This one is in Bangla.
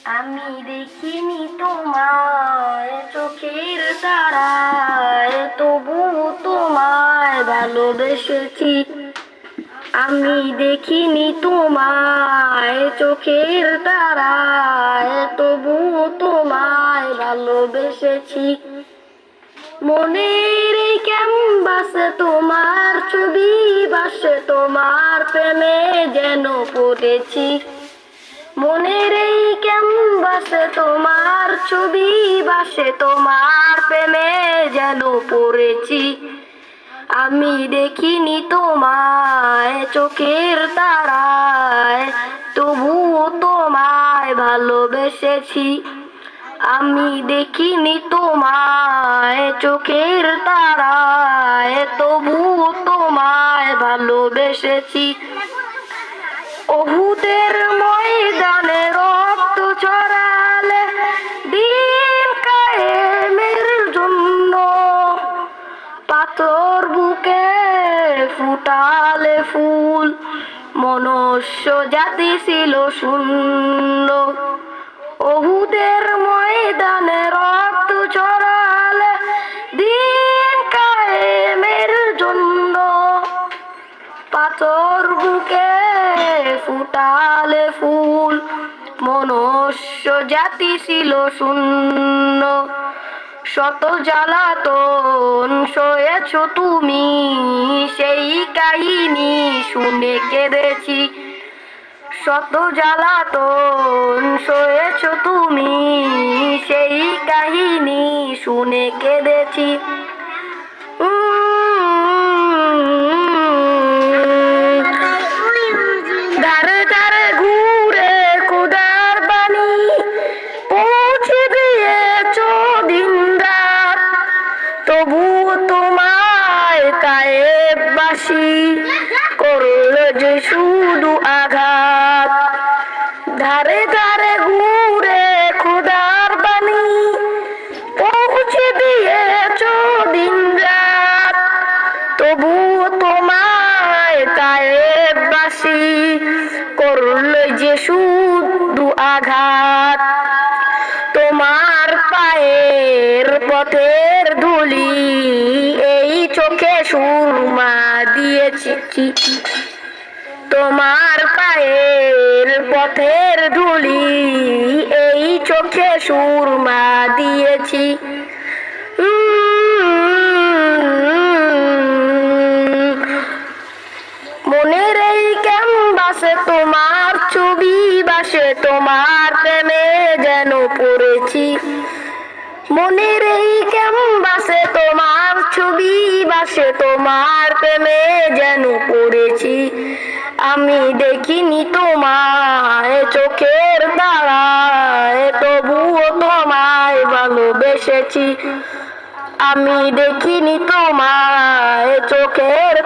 আমি দেখিনি তোমায় চোখের তারায়, তবু তোমায় ভালোবেসেছি। আমি দেখিনি তোমায় চোখের তারায়, তবু তোমায় ভালোবেসেছি। মনের এই ক্যানভাসে তোমার ছবি ভাসে, তোমার প্রেমে যেন পড়েছি। মনের এই ক্যানভাসে তোমার ছবি ভাসে, তোমার প্রেমে যেন পড়েছি। আমি দেখিনি তোমায় চোখের তারায়, তবুও তোমায় ভালোবেসেছি। আমি দেখিনি তোমায় চোখের তারায়, তবুও তোমায় ভালোবেসেছি। উহুদের ময়দানে রক্ত ঝরালে দ্বীন কায়েমের জন্য, পাথর বুকে ফুটালে ফুল, মনুষ্য জাতি ছিল শূন্য। উহুদের ময়দানে রক্ত ঝরালে দ্বীন কায়েমের জন্য, পাথর বুকে ফুটালে ফুল, মনুষ্য জাতি ছিল শূন্য। শত জ্বালাতন সয়েছ তুমি, সেই কাহিনী শুনে কেঁদেছি। শত জ্বালাতন সয়েছ তুমি, সেই কাহিনী শুনে কেঁদেছি। ধারে ধারে ঘুরে খোদার বাণী পৌঁছে দিয়েছ দিন রাত, তবুও তোমায় তায়েববাসী করল যে শুধু আঘাত। ধারে ধারে ঘুরে খোদার বাণী পৌঁছে দিয়েছ দিন রাত, তবুও তোমায় তায়েববাসী করল যে শুধু আঘাত। তোমার পায়ের পথের ধুলি এই চোখে সুরমা দিয়েছি। তোমার পায়ের পথের ধুলি এই চোখে সুরমা দিয়েছি। মনের এই ক্যানভাসে তোমার ছবি ভাসে, তোমার প্রেমে যেন পড়েছি। মনের এই ক্যানভাসে তোমার ছবি ভাসে, তোমার প্রেমে যেন পড়েছি। আমি দেখিনি তোমায় চোখের তারায়, তবুও তোমায় ভালোবেসেছি। আমি দেখিনি তোমায় চোখের